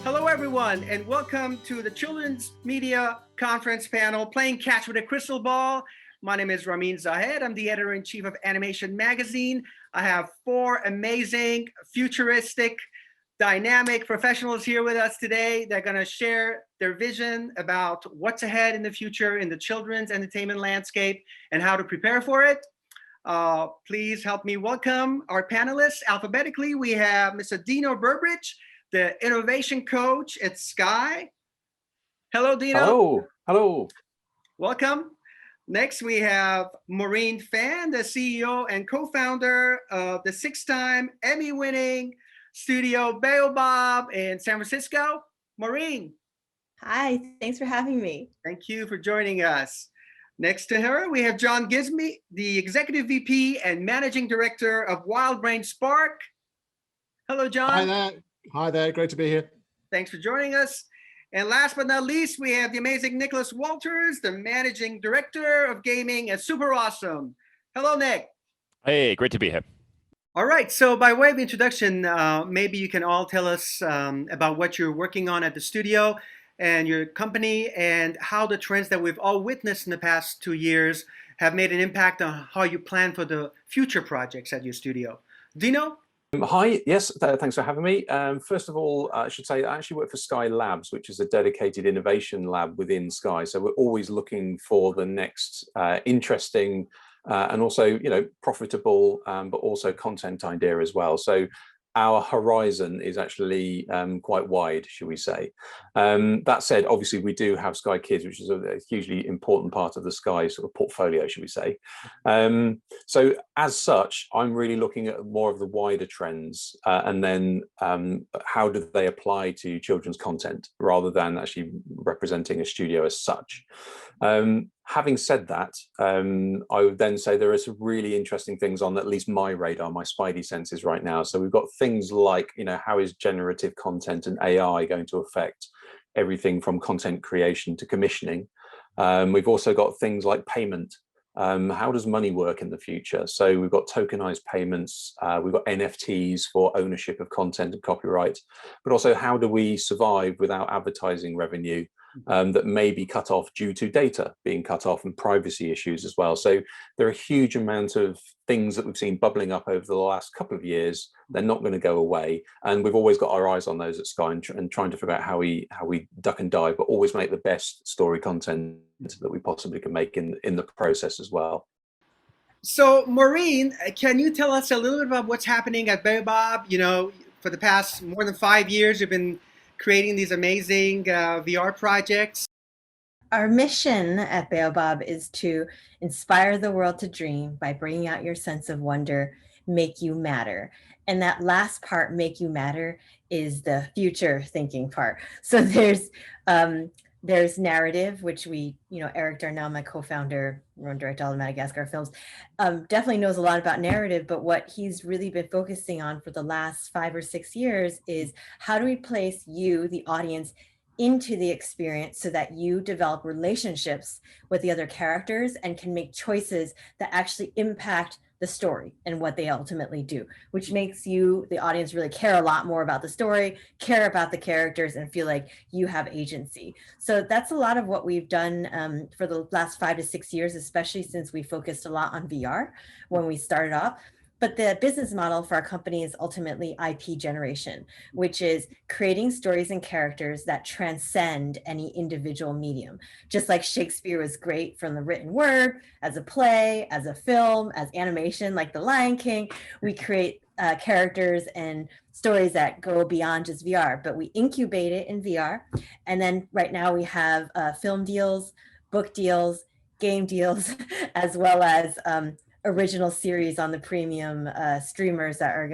Hello, everyone, and welcome to the Children's Media Conference panel, Playing Catch with a Crystal Ball. My name is Ramin Zahed. I'm the editor-in-chief of Animation Magazine. I have four amazing, futuristic, dynamic professionals here with us today. They're going to share their vision about what's ahead in the future in the children's entertainment landscape and how to prepare for it. Please help me welcome our panelists. Alphabetically, we have Mr. Dino Burbridge, the innovation coach at Sky. Hello, Dino. Hello. Hello. Welcome. Next, we have Maureen Fan, the CEO and co-founder of the six-time Emmy-winning studio Baobab in San Francisco. Maureen. Hi, thanks for having me. Thank you for joining us. Next to her, we have John Gisme, the executive VP and managing director of WildBrain Spark. Hello, John. Hi there. Hi there. Great to be here. Thanks for joining us. And last but not least, we have the amazing Nicholas Walters, the managing director of gaming at Super Awesome. Hello, Nick. Hey, great to be here. All right. So by way of introduction, maybe you can all tell us about what you're working on at the studio and your company and how the trends that we've all witnessed in the past 2 years have made an impact on how you plan for the future projects at your studio. Dino? Hi, yes, thanks for having me. First of all, I should say I actually work for Sky Labs, which is a dedicated innovation lab within Sky. So we're always looking for the next interesting and also, profitable, but also content idea as well. So our horizon is actually quite wide, should we say. That said, obviously we do have Sky Kids, which is a hugely important part of the Sky sort of portfolio, should we say. So as such, I'm really looking at more of the wider trends and then how do they apply to children's content rather than actually representing a studio as such. Having said that, I would then say there are some really interesting things on at least my radar, my spidey senses right now. So we've got things like, how is generative content and AI going to affect everything from content creation to commissioning? We've also got things like payment. How does money work in the future? So we've got tokenized payments, we've got NFTs for ownership of content and copyright, but also how do we survive without advertising revenue that may be cut off due to data being cut off and privacy issues as well. So there are a huge amount of things that we've seen bubbling up over the last couple of years. They're not going to go away. And we've always got our eyes on those at Sky and trying to figure out how we duck and dive, but always make the best story content that we possibly can make in the process as well. So Maureen, can you tell us a little bit about what's happening at Baobab? For the past more than 5 years, you've been creating these amazing VR projects. Our mission at Baobab is to inspire the world to dream by bringing out your sense of wonder, make you matter. And that last part, make you matter, is the future thinking part. So there's narrative, which we, Eric Darnell, my co-founder, wrote and directed all the Madagascar films, definitely knows a lot about narrative, but what he's really been focusing on for the last 5 or 6 years is how do we place you, the audience, into the experience so that you develop relationships with the other characters and can make choices that actually impact the story and what they ultimately do, which makes you, the audience, really care a lot more about the story, care about the characters, and feel like you have agency. So that's a lot of what we've done for the last 5 to 6 years, especially since we focused a lot on VR when we started off. But the business model for our company is ultimately IP generation, which is creating stories and characters that transcend any individual medium. Just like Shakespeare was great from the written word, as a play, as a film, as animation, like The Lion King, we create characters and stories that go beyond just VR, but we incubate it in VR. And then right now we have film deals, book deals, game deals, as well as original series on the premium streamers that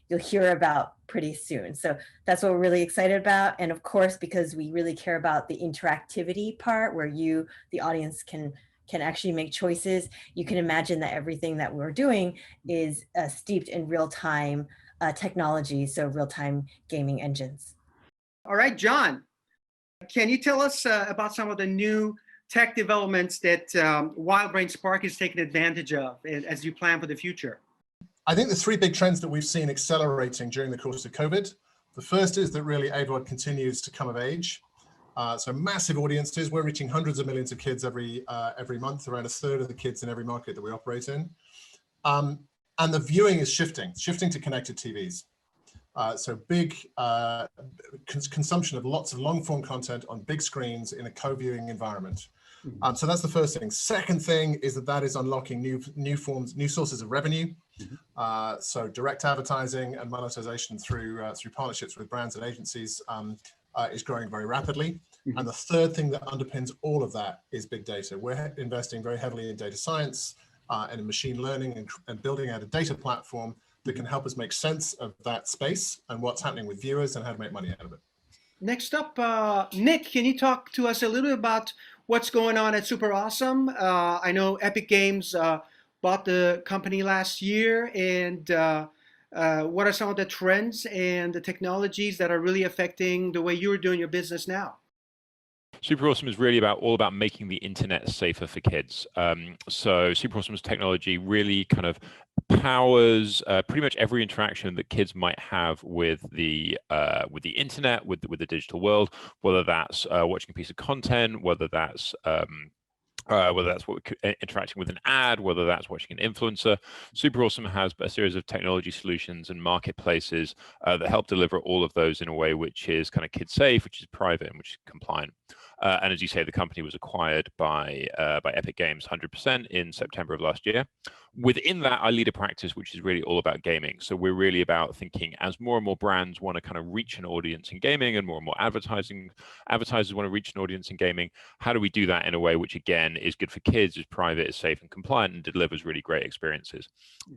you'll hear about pretty soon. So that's what we're really excited about. And of course, because we really care about the interactivity part where you, the audience, can actually make choices, you can imagine that everything that we're doing is steeped in real-time technology, so real-time gaming engines. All right, John, can you tell us about some of the new tech developments that WildBrain Spark is taking advantage of as you plan for the future? I think the three big trends that we've seen accelerating during the course of COVID The first is that really AVOD continues to come of age. So massive audiences. We're reaching hundreds of millions of kids every month, around a third of the kids in every market that we operate in. And the viewing is shifting to connected TVs. So big consumption of lots of long form content on big screens in a co-viewing environment. So that's the first thing. Second thing is that is unlocking new sources of revenue. So direct advertising and monetization through partnerships with brands and agencies is growing very rapidly. And the third thing that underpins all of that is big data. We're investing very heavily in data science and in machine learning and building out a data platform that can help us make sense of that space and what's happening with viewers and how to make money out of it. Next up, Nick, can you talk to us a little bit about what's going on at Super Awesome? I know Epic Games bought the company last year, and what are some of the trends and the technologies that are really affecting the way you're doing your business now? Super Awesome is really all about making the internet safer for kids. So Super Awesome's technology really kind of powers pretty much every interaction that kids might have with the internet, with the digital world, whether that's watching a piece of content, whether that's interacting with an ad, whether that's watching an influencer. Super Awesome has a series of technology solutions and marketplaces that help deliver all of those in a way which is kind of kid safe, which is private, and which is compliant. And as you say, the company was acquired by Epic Games 100% in September of last year. Within that, I lead a practice which is really all about gaming. So we're really about thinking, as more and more brands want to kind of reach an audience in gaming, and more advertisers want to reach an audience in gaming, how do we do that in a way which, again, is good for kids, is private, is safe and compliant, and delivers really great experiences?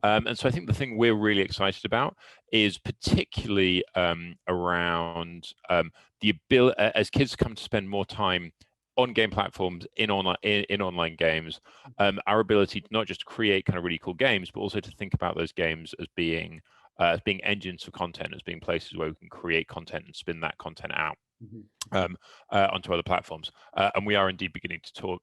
And so I think the thing we're really excited about is particularly around the ability, as kids come to spend more time on game platforms, in online games, our ability to not just create kind of really cool games, but also to think about those games as being engines for content, as being places where we can create content and spin that content out onto other platforms. And we are indeed beginning to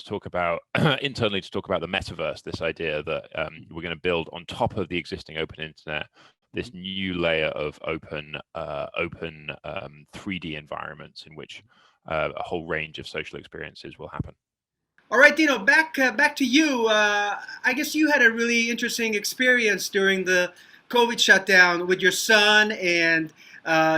talk about internally to talk about the metaverse. This idea that we're going to build on top of the existing open internet this new layer of open 3D environments in which a whole range of social experiences will happen. All right, Dino, back to you. I guess you had a really interesting experience during the COVID shutdown with your son and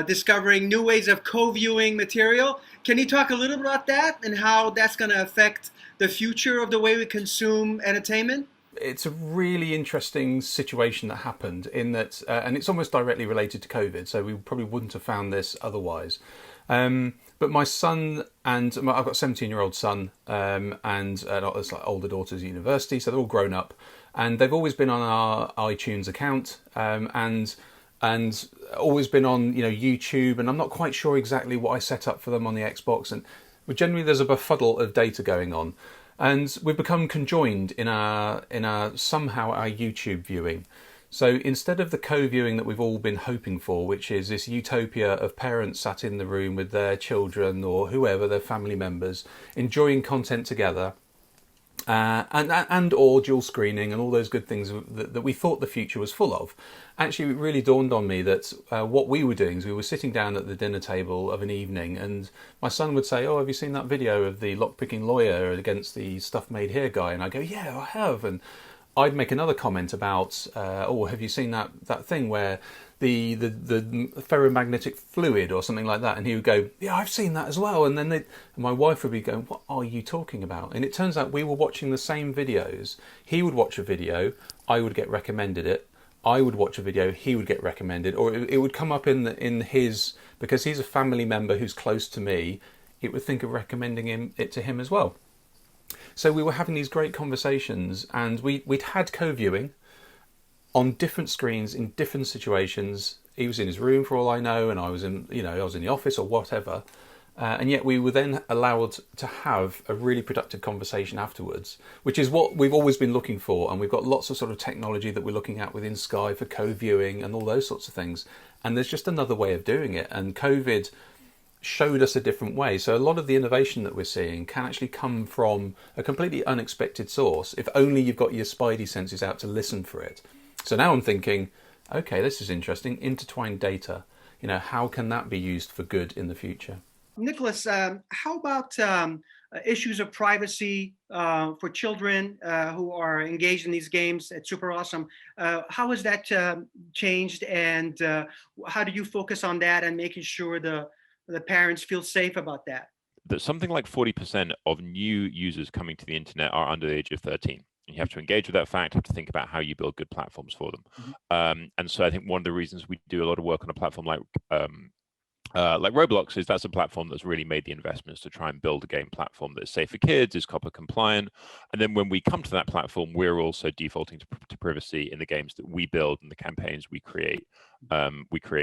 discovering new ways of co-viewing material. Can you talk a little bit about that and how that's going to affect the future of the way we consume entertainment? It's a really interesting situation that happened in that, and it's almost directly related to COVID, so we probably wouldn't have found this otherwise. But my son and I've got a 17-year-old son and it's like older daughters at university, so they're all grown up, and they've always been on our iTunes account and always been on YouTube, and I'm not quite sure exactly what I set up for them on the Xbox, and generally there's a befuddle of data going on. And we've become conjoined in our somehow our YouTube viewing. So instead of the co-viewing that we've all been hoping for, which is this utopia of parents sat in the room with their children or whoever, their family members, enjoying content together, and or dual screening and all those good things that we thought the future was full of. Actually, it really dawned on me that what we were doing is we were sitting down at the dinner table of an evening, and my son would say, "Oh, have you seen that video of the lockpicking lawyer against the Stuff Made Here guy?" And I go, "Yeah, I have." And I'd make another comment about, "Oh, have you seen that thing where the ferromagnetic fluid or something like that?" And he would go, "Yeah, I've seen that as well." And then my wife would be going, "What are you talking about?" And it turns out we were watching the same videos. He would watch a video, I would get recommended it. I would watch a video, he would get recommended, or it would come up in his, because he's a family member who's close to me, it would think of recommending it to him as well. So we were having these great conversations, and we'd had co-viewing on different screens in different situations. He was in his room for all I know, and I was in the office or whatever. And yet we were then allowed to have a really productive conversation afterwards, which is what we've always been looking for. And we've got lots of sort of technology that we're looking at within Sky for co-viewing and all those sorts of things. And there's just another way of doing it. And COVID showed us a different way. So a lot of the innovation that we're seeing can actually come from a completely unexpected source, if only you've got your spidey senses out to listen for it. So now I'm thinking, okay, this is interesting, intertwined data. how can that be used for good in the future? Nicholas, how about issues of privacy for children who are engaged in these games at Super Awesome? How has that changed, and how do you focus on that and making sure the parents feel safe about that? That something like 40% of new users coming to the internet are under the age of 13. And you have to engage with that fact, have to think about how you build good platforms for them. And so I think one of the reasons we do a lot of work on a platform like Roblox is that's a platform that's really made the investments to try and build a game platform that's safe for kids, is COPPA compliant. And then when we come to that platform, we're also defaulting to privacy in the games that we build and the campaigns we create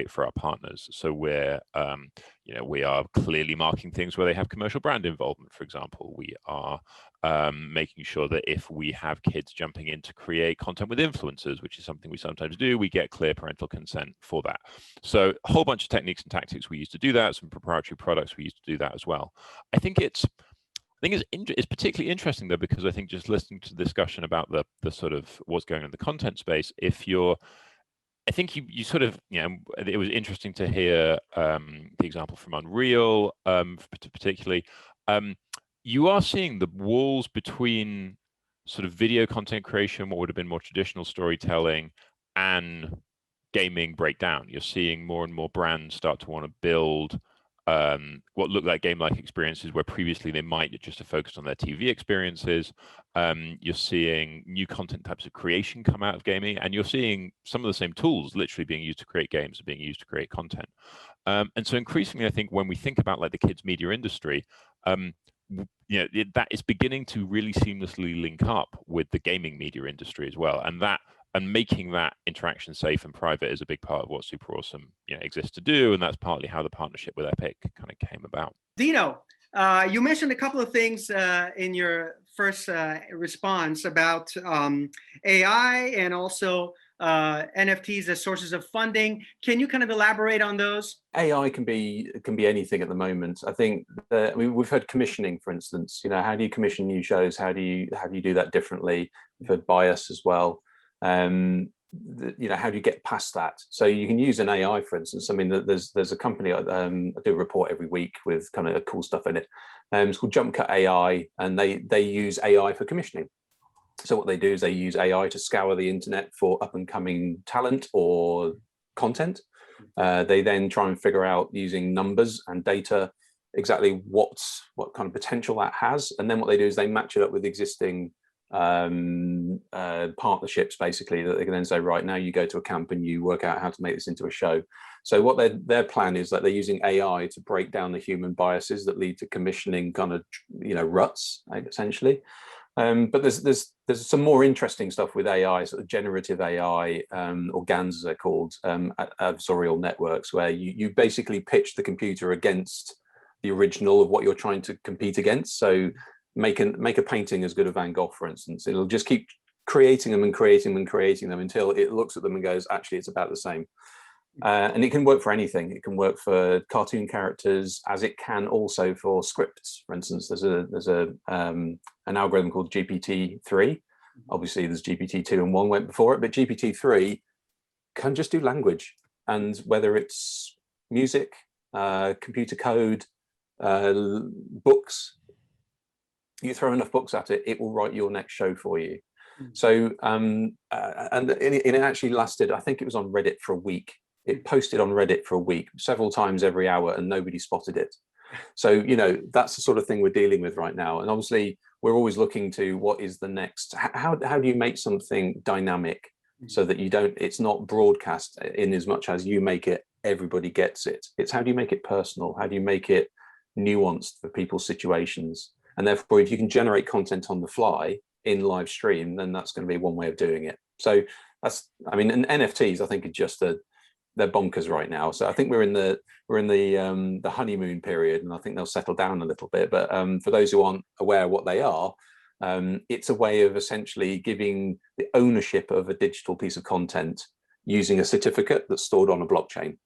for our partners. So we're, we are clearly marking things where they have commercial brand involvement, for example. We are making sure that if we have kids jumping in to create content with influencers, which is something we sometimes do, we get clear parental consent for that. So a whole bunch of techniques and tactics we use to do that, some proprietary products we use to do that as well. I think it's particularly interesting though, because I think just listening to the discussion about the sort of what's going on in the content space, I think you sort of, it was interesting to hear the example from Unreal, particularly. You are seeing the walls between sort of video content creation, what would have been more traditional storytelling, and gaming break down. You're seeing more and more brands start to want to build what look like game-like experiences where previously they might just have focused on their TV experiences. You're seeing new content types of creation come out of gaming, and you're seeing some of the same tools literally being used to create games are being used to create content. And so increasingly, I think when we think about like the kids media industry, that is beginning to really seamlessly link up with the gaming media industry as well, and making that interaction safe and private is a big part of what Super Awesome exists to do, and that's partly how the partnership with Epic kind of came about. Dino, you mentioned a couple of things in your first response about AI and also NFTs as sources of funding. Can you kind of elaborate on those? AI can be anything at the moment. I think we've heard commissioning, for instance. How do you commission new shows? How do you do that differently? We've heard bias as well. How do you get past that? So you can use an AI, for instance. I mean, there's a company I do a report every week with kind of cool stuff in it. It's called JumpCut AI, and they use AI for commissioning. So what they do is they use AI to scour the internet for up and coming talent or content. They then try and figure out using numbers and data exactly what kind of potential that has, and then what they do is they match it up with existing partnerships, basically, that they can then say, right, now you go to a camp and you work out how to make this into a show. So what their plan is that they're using AI to break down the human biases that lead to commissioning kind of ruts, essentially. But there's some more interesting stuff with AI, sort of generative AI, or GANs as they're called, adversarial networks, where you basically pitch the computer against the original of what you're trying to compete against. So make a painting as good as Van Gogh, for instance. It'll just keep creating them and creating them and creating them until it looks at them and goes, actually, it's about the same. And it can work for anything. It can work for cartoon characters, as it can also for scripts. For instance, there's an algorithm called GPT-3. Obviously, there's GPT-2 and 1 went before it, but GPT-3 can just do language. And whether it's music, computer code, books, you throw enough books at it, it will write your next show for you. So, and it actually lasted, I think it was on Reddit for a week. It posted on Reddit for a week, several times every hour, and nobody spotted it. So, that's the sort of thing we're dealing with right now. And obviously, we're always looking to what is the next, how do you make something dynamic so that it's not broadcast in as much as you make it, everybody gets it. It's how do you make it personal? How do you make it nuanced for people's situations? And therefore, if you can generate content on the fly in live stream, then that's going to be one way of doing it. So and NFTs, I think, are just they're bonkers right now. So I think we're in the honeymoon period, and I think they'll settle down a little bit. But for those who aren't aware of what they are, it's a way of essentially giving the ownership of a digital piece of content using a certificate that's stored on a blockchain.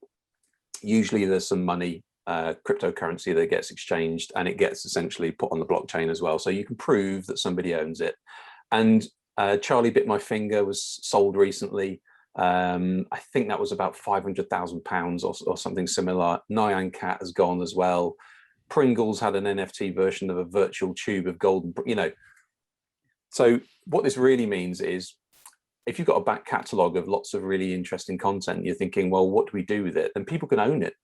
Usually there's some money, cryptocurrency, that gets exchanged, and it gets essentially put on the blockchain as well. So you can prove that somebody owns it. And Charlie Bit My Finger was sold recently. I think that was about £500,000 or something similar. Nyan Cat has gone as well. Pringles had an NFT version of a virtual tube of golden, So what this really means is, if you've got a back catalogue of lots of really interesting content, you're thinking, well, what do we do with it? Then people can own it.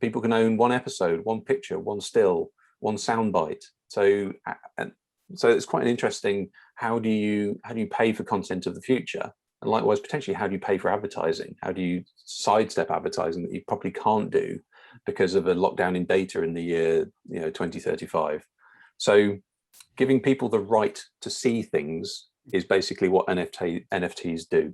People can own one episode, one picture, one still, one soundbite. So it's quite an interesting, how do you pay for content of the future? And likewise, potentially, how do you pay for advertising? How do you sidestep advertising that you probably can't do because of a lockdown in data in the year 2035? So giving people the right to see things is basically what NFTs do.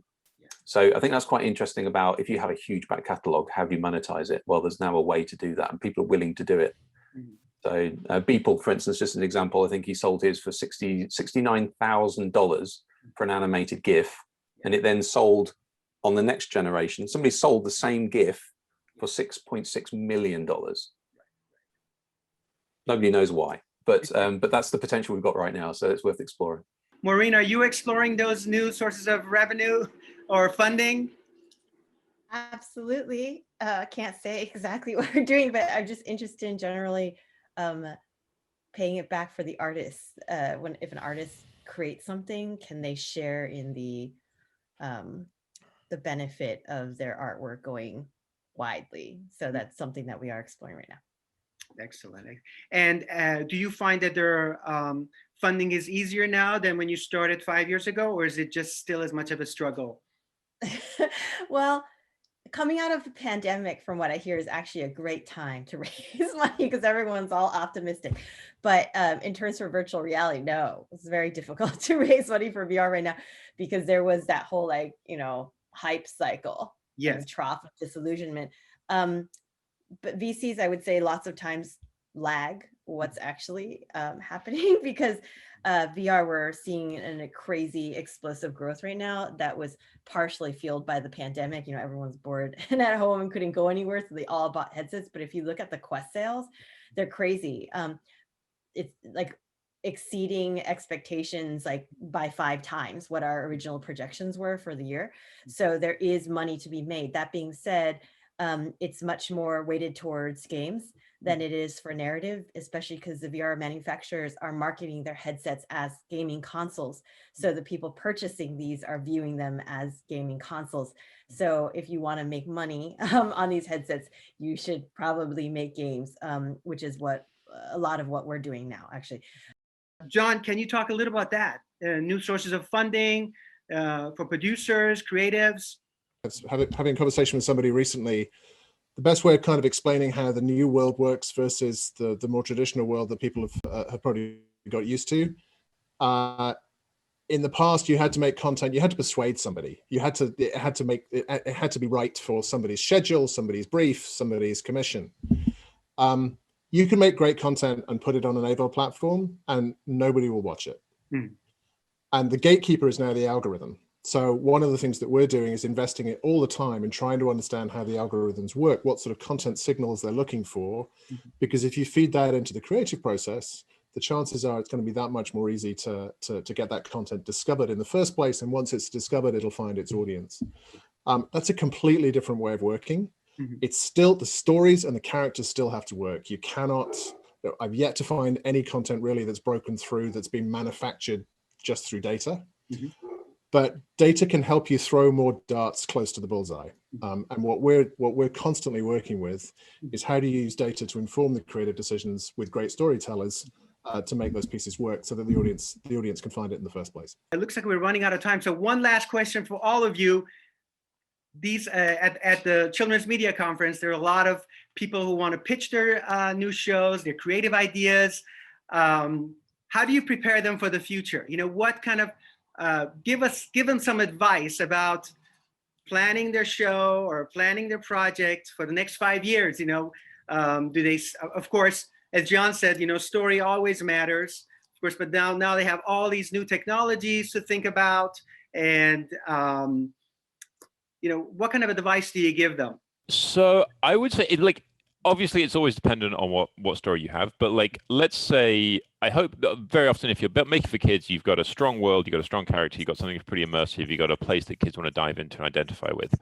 So I think that's quite interesting about, if you have a huge back catalogue, how do you monetize it? Well, there's now a way to do that, and people are willing to do it. So Beeple, for instance, just an example, I think he sold his for $69,000 for an animated GIF, and it then sold on the next generation. Somebody sold the same GIF for $6.6 million. Nobody knows why, but that's the potential we've got right now, so it's worth exploring. Maureen, are you exploring those new sources of revenue or funding? Absolutely. Can't say exactly what we're doing, but I'm just interested in generally paying it back for the artists. If an artist creates something, can they share in the benefit of their artwork going widely? So that's something that we are exploring right now. Excellent. And do you find that their funding is easier now than when you started 5 years ago, or is it just still as much of a struggle? Well, coming out of the pandemic, from what I hear, is actually a great time to raise money because everyone's all optimistic. But in terms of virtual reality, no, it's very difficult to raise money for VR right now because there was that whole hype cycle, Yes, trough of disillusionment. But VCs, I would say, lots of times lag what's actually happening because VR, we're seeing a crazy explosive growth right now that was partially fueled by the pandemic. Everyone's bored and at home and couldn't go anywhere, so they all bought headsets. But if you look at the Quest sales, they're crazy. It's like exceeding expectations by 5 times what our original projections were for the year. So there is money to be made. That being said, it's much more weighted towards games than it is for narrative, especially because the VR manufacturers are marketing their headsets as gaming consoles. So the people purchasing these are viewing them as gaming consoles. So if you want to make money on these headsets, you should probably make games, which is what a lot of what we're doing now, actually. John, can you talk a little about that? New sources of funding for producers, creatives? Having a conversation with somebody recently, the best way of kind of explaining how the new world works versus the more traditional world that people have probably got used to. In the past, you had to make content, you had to persuade somebody. It had to be right for somebody's schedule, somebody's brief, somebody's commission. You can make great content and put it on an AVOD platform and nobody will watch it. And the gatekeeper is now the algorithm. So one of the things that we're doing is investing it all the time and trying to understand how the algorithms work, what sort of content signals they're looking for, because if you feed that into the creative process, the chances are it's going to be that much more easy to get that content discovered in the first place. And once it's discovered, it'll find its audience. That's a completely different way of working. It's still, the stories and the characters still have to work. You cannot, I've yet to find any content really that's broken through, that's been manufactured just through data. But data can help you throw more darts close to the bullseye. And what we're constantly working with is how to use data to inform the creative decisions with great storytellers to make those pieces work so that the audience can find it in the first place. It looks like we're running out of time. So one last question for all of you. These at the Children's Media Conference, there are a lot of people who want to pitch their new shows, their creative ideas. How do you prepare them for the future? What kind of give them some advice about planning their show or planning their project for the next 5 years. Do they, of course, as John said, story always matters, of course, but now they have all these new technologies to think about, and what kind of advice do you give them? So I would say obviously it's always dependent on what story you have, but like, let's say, I hope that very often if you're making for kids, you've got a strong world, you've got a strong character, you've got something that's pretty immersive, you've got a place that kids want to dive into and identify with.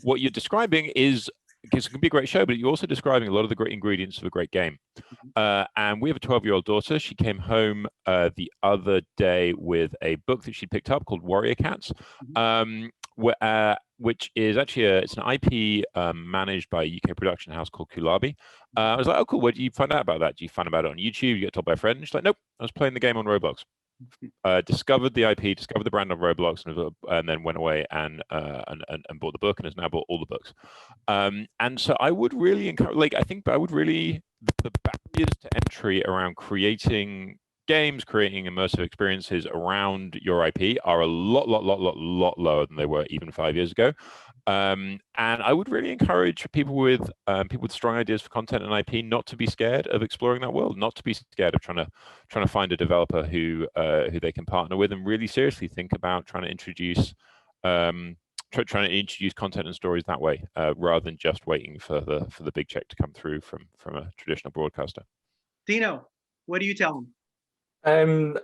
What you're describing is, because it can be a great show, but you're also describing a lot of the great ingredients of a great game. And we have a 12-year-old daughter. She came home the other day with a book that she picked up called Warrior Cats, which is actually it's an IP managed by a UK production house called Kulabi. I was like, oh, cool. Where do you find out about that? Do you find out on YouTube? You get told by a friend? She's like, nope, I was playing the game on Roblox. Discovered the IP, discovered the brand on Roblox, and then went away and bought the book, and has now bought all the books. And so I would really encourage, like, I think I would really, the barriers to entry around creating games, creating immersive experiences around your IP are a lot lower than they were even 5 years ago. And I would really encourage people with strong ideas for content and IP not to be scared of exploring that world, not to be scared of trying to find a developer who they can partner with, and really seriously think about trying to introduce content and stories that way, rather than just waiting for the big check to come through from a traditional broadcaster. Dino, what do you tell them?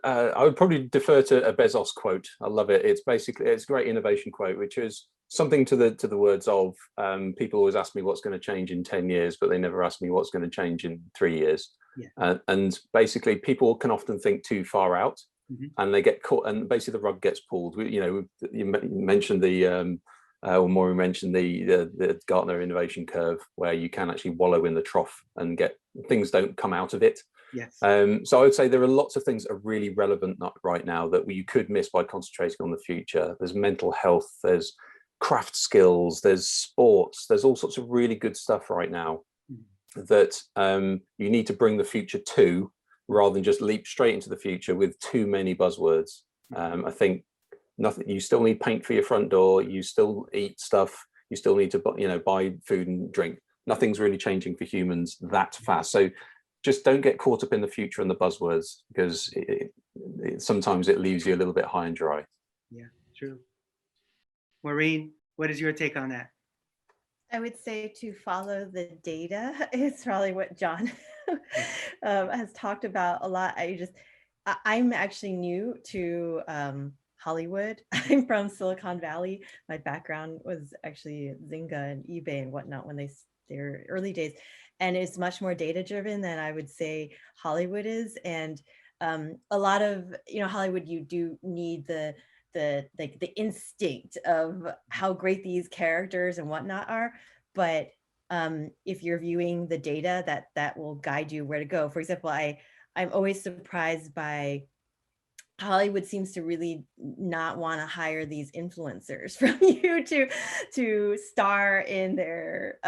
I would probably defer to a Bezos quote. I love it. It's a great innovation quote, which is something to the words of, people always ask me what's going to change in 10 years, but they never ask me what's going to change in 3 years. Yeah. And basically people can often think too far out, and they get caught, and basically the rug gets pulled. You mentioned or Maureen mentioned the Gartner innovation curve, where you can actually wallow in the trough and things don't come out of it. Yes. So I would say there are lots of things that are really relevant right now that you could miss by concentrating on the future. There's mental health, there's craft skills, there's sports, there's all sorts of really good stuff right now that you need to bring the future to, rather than just leap straight into the future with too many buzzwords. I think you still need paint for your front door, you still eat stuff, you still need to buy food and drink. Nothing's really changing for humans that fast. So just don't get caught up in the future and the buzzwords, because sometimes it leaves you a little bit high and dry. Yeah, true. Maureen, what is your take on that? I would say to follow the data is probably what John has talked about a lot. I'm actually new to Hollywood. I'm from Silicon Valley. My background was actually Zynga and eBay and whatnot when their early days. And it's much more data driven than I would say Hollywood is. And a lot of, Hollywood, you do need the instinct of how great these characters and whatnot are. But if you're viewing the data, that will guide you where to go. For example, I'm always surprised by Hollywood seems to really not want to hire these influencers from you to star in their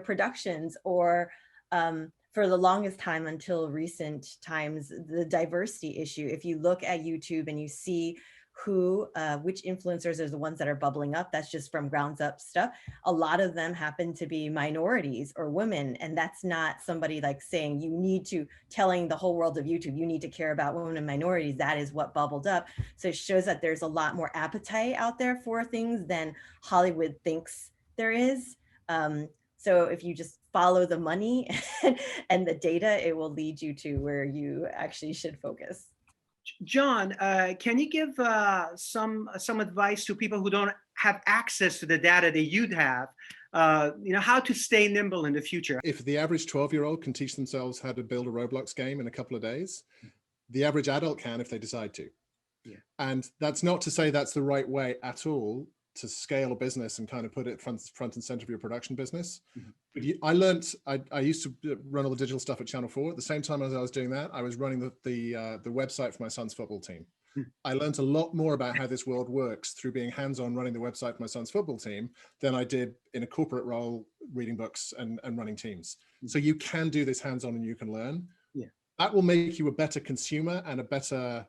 productions, or for the longest time until recent times, the diversity issue. If you look at YouTube and you see which influencers are the ones that are bubbling up, that's just from grounds up stuff. A lot of them happen to be minorities or women. And that's not somebody like saying telling the whole world of YouTube, you need to care about women and minorities. That is what bubbled up. So it shows that there's a lot more appetite out there for things than Hollywood thinks there is. So if you just follow the money and the data, it will lead you to where you actually should focus. John, can you give some advice to people who don't have access to the data that you'd have, how to stay nimble in the future? If the average 12-year-old can teach themselves how to build a Roblox game in a couple of days, the average adult can if they decide to. Yeah. And that's not to say that's the right way at all to scale a business and kind of put it front and center of your production business. But I used to run all the digital stuff at Channel 4. At the same time as I was doing that, I was running the website for my son's football team. I learned a lot more about how this world works through being hands-on running the website for my son's football team than I did in a corporate role, reading books and running teams. So you can do this hands-on and you can learn. Yeah. That will make you a better consumer and a better,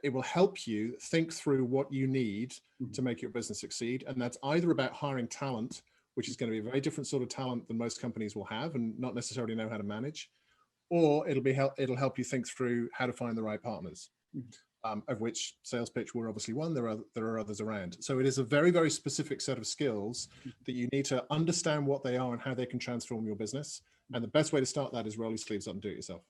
it will help you think through what you need to make your business succeed. And that's either about hiring talent, which is going to be a very different sort of talent than most companies will have and not necessarily know how to manage, or it'll help you think through how to find the right partners. of which sales pitch were obviously one. There are others around. So it is a very, very specific set of skills that you need to understand what they are and how they can transform your business. And the best way to start that is roll your sleeves up and do it yourself.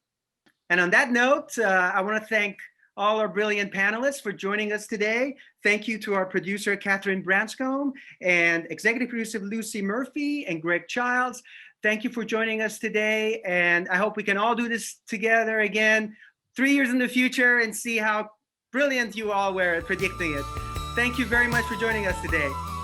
And on that note, I want to thank all our brilliant panelists for joining us today. Thank you to our producer, Catherine Branscombe, and executive producer, Lucy Murphy, and Greg Childs. Thank you for joining us today. And I hope we can all do this together again 3 years in the future and see how brilliant you all were at predicting it. Thank you very much for joining us today.